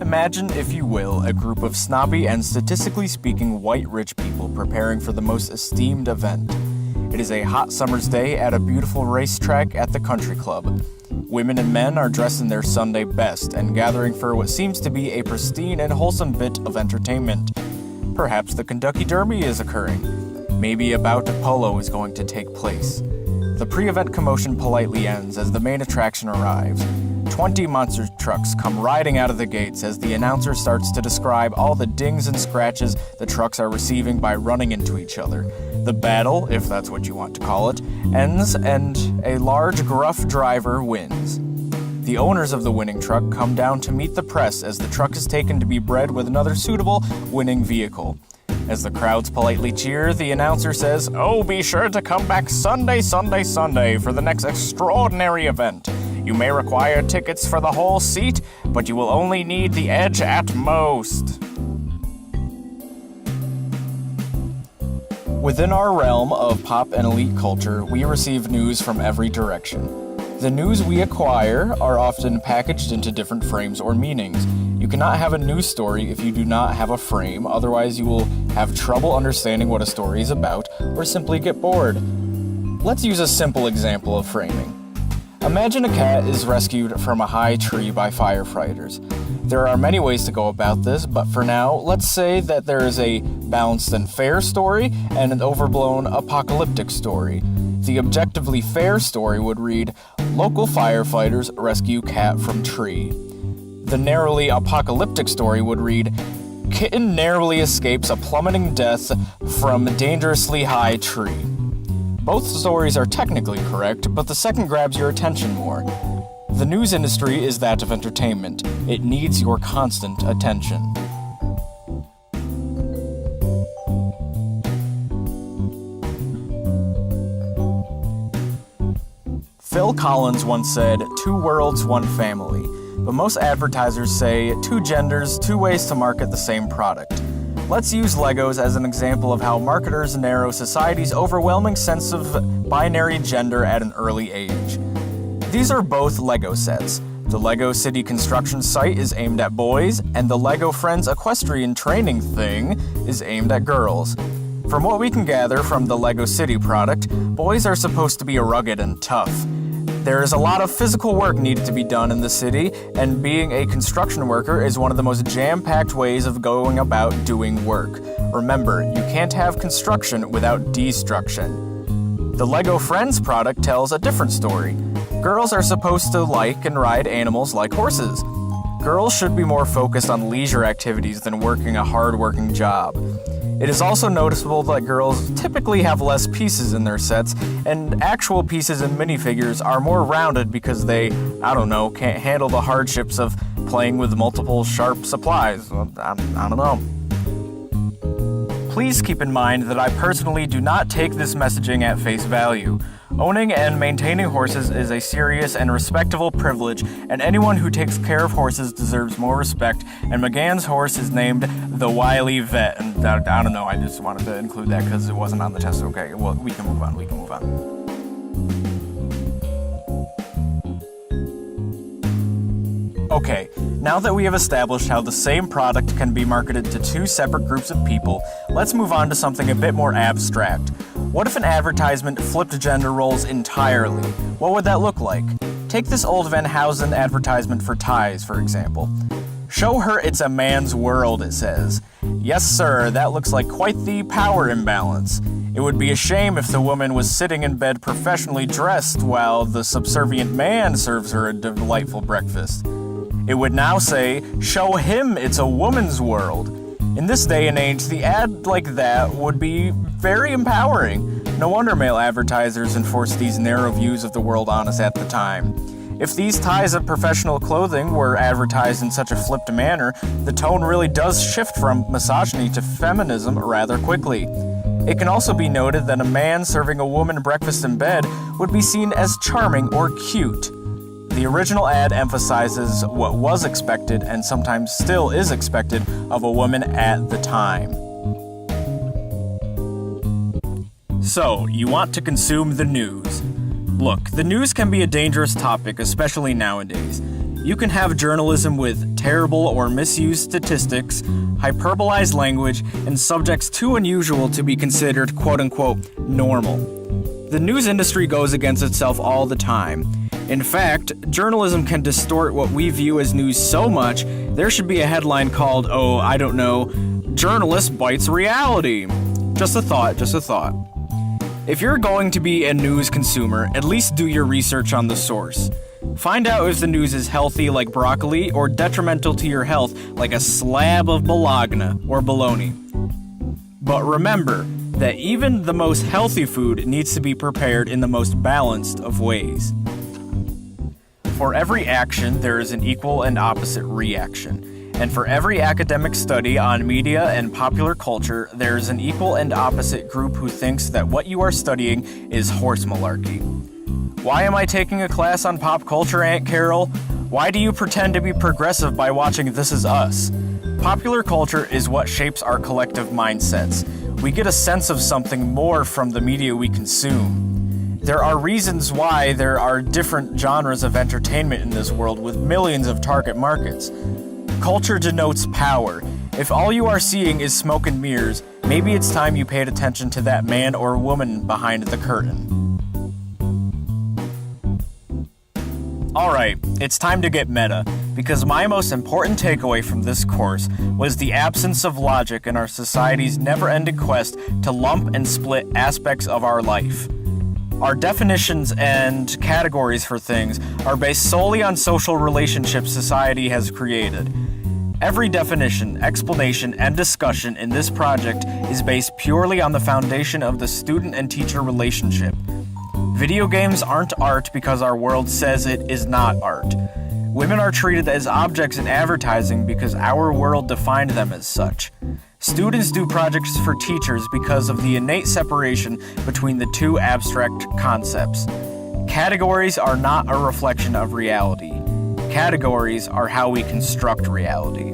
Imagine, if you will, a group of snobby and statistically speaking white rich people preparing for the most esteemed event. It is a hot summer's day at a beautiful racetrack at the country club. Women and men are dressed in their Sunday best and gathering for what seems to be a pristine and wholesome bit of entertainment. Perhaps the Kentucky Derby is occurring. Maybe a bout of polo is going to take place. The pre-event commotion politely ends as the main attraction arrives. 20 monster trucks come riding out of the gates as the announcer starts to describe all the dings and scratches the trucks are receiving by running into each other. The battle, if that's what you want to call it, ends and a large, gruff driver wins. The owners of the winning truck come down to meet the press as the truck is taken to be bred with another suitable winning vehicle. As the crowds politely cheer, the announcer says, "Oh, be sure to come back Sunday for the next extraordinary event. You may require tickets for the whole seat, but you will only need the edge at most." Within our realm of pop and elite culture, we receive news from every direction. The news we acquire are often packaged into different frames or meanings. You cannot have a news story if you do not have a frame, otherwise you will have trouble understanding what a story is about or simply get bored. Let's use a simple example of framing. Imagine a cat is rescued from a high tree by firefighters. There are many ways to go about this, but for now, let's say that there is a balanced and fair story and an overblown apocalyptic story. The objectively fair story would read, "Local firefighters rescue cat from tree." The narrowly apocalyptic story would read, "Kitten narrowly escapes a plummeting death from dangerously high tree." Both stories are technically correct, but the second grabs your attention more. The news industry is that of entertainment. It needs your constant attention. Phil Collins once said, "Two worlds, one family." But most advertisers say, "Two genders, two ways to market the same product." Let's use Legos as an example of how marketers narrow society's overwhelming sense of binary gender at an early age. These are both Lego sets. The Lego City construction site is aimed at boys, and the Lego Friends equestrian training thing is aimed at girls. From what we can gather from the Lego City product, boys are supposed to be rugged and tough. There is a lot of physical work needed to be done in the city, and being a construction worker is one of the most jam-packed ways of going about doing work. Remember, you can't have construction without destruction. The Lego Friends product tells a different story. Girls are supposed to like and ride animals like horses. Girls should be more focused on leisure activities than working a hard-working job. It is also noticeable that girls typically have less pieces in their sets, and actual pieces in minifigures are more rounded because they, can't handle the hardships of playing with multiple sharp supplies. I don't know. Please keep in mind that I personally do not take this messaging at face value. Owning and maintaining horses is a serious and respectable privilege, and anyone who takes care of horses deserves more respect, and McGann's horse is named the Wily Vet, and I don't know, I just wanted to include that because it wasn't on the test. Okay, well, we can move on. Okay, now that we have established how the same product can be marketed to two separate groups of people, let's move on to something a bit more abstract. What if an advertisement flipped gender roles entirely? What would that look like? Take this old Van Housen advertisement for ties, for example. "Show her it's a man's world," it says. Yes, sir, that looks like quite the power imbalance. It would be a shame if the woman was sitting in bed professionally dressed while the subservient man serves her a delightful breakfast. It would now say, "Show him it's a woman's world." In this day and age, the ad like that would be very empowering. No wonder male advertisers enforced these narrow views of the world on us at the time. If these ties of professional clothing were advertised in such a flipped manner, the tone really does shift from misogyny to feminism rather quickly. It can also be noted that a man serving a woman breakfast in bed would be seen as charming or cute. The original ad emphasizes what was expected and sometimes still is expected of a woman at the time. So, you want to consume the news. Look, the news can be a dangerous topic, especially nowadays. You can have journalism with terrible or misused statistics, hyperbolized language, and subjects too unusual to be considered quote-unquote normal. The news industry goes against itself all the time. In fact, journalism can distort what we view as news so much, there should be a headline called, Journalist Bites Reality. Just a thought. If you're going to be a news consumer, at least do your research on the source. Find out if the news is healthy like broccoli or detrimental to your health like a slab of bologna or bologna. But remember that even the most healthy food needs to be prepared in the most balanced of ways. For every action, there is an equal and opposite reaction. And for every academic study on media and popular culture, there is an equal and opposite group who thinks that what you are studying is horse malarkey. Why am I taking a class on pop culture, Aunt Carol? Why do you pretend to be progressive by watching This Is Us? Popular culture is what shapes our collective mindsets. We get a sense of something more from the media we consume. There are reasons why there are different genres of entertainment in this world with millions of target markets. Culture denotes power. If all you are seeing is smoke and mirrors, maybe it's time you paid attention to that man or woman behind the curtain. Alright, it's time to get meta, because my most important takeaway from this course was the absence of logic in our society's never-ending quest to lump and split aspects of our life. Our definitions and categories for things are based solely on social relationships society has created. Every definition, explanation, and discussion in this project is based purely on the foundation of the student and teacher relationship. Video games aren't art because our world says it is not art. Women are treated as objects in advertising because our world defined them as such. Students do projects for teachers because of the innate separation between the two abstract concepts. Categories are not a reflection of reality. Categories are how we construct reality.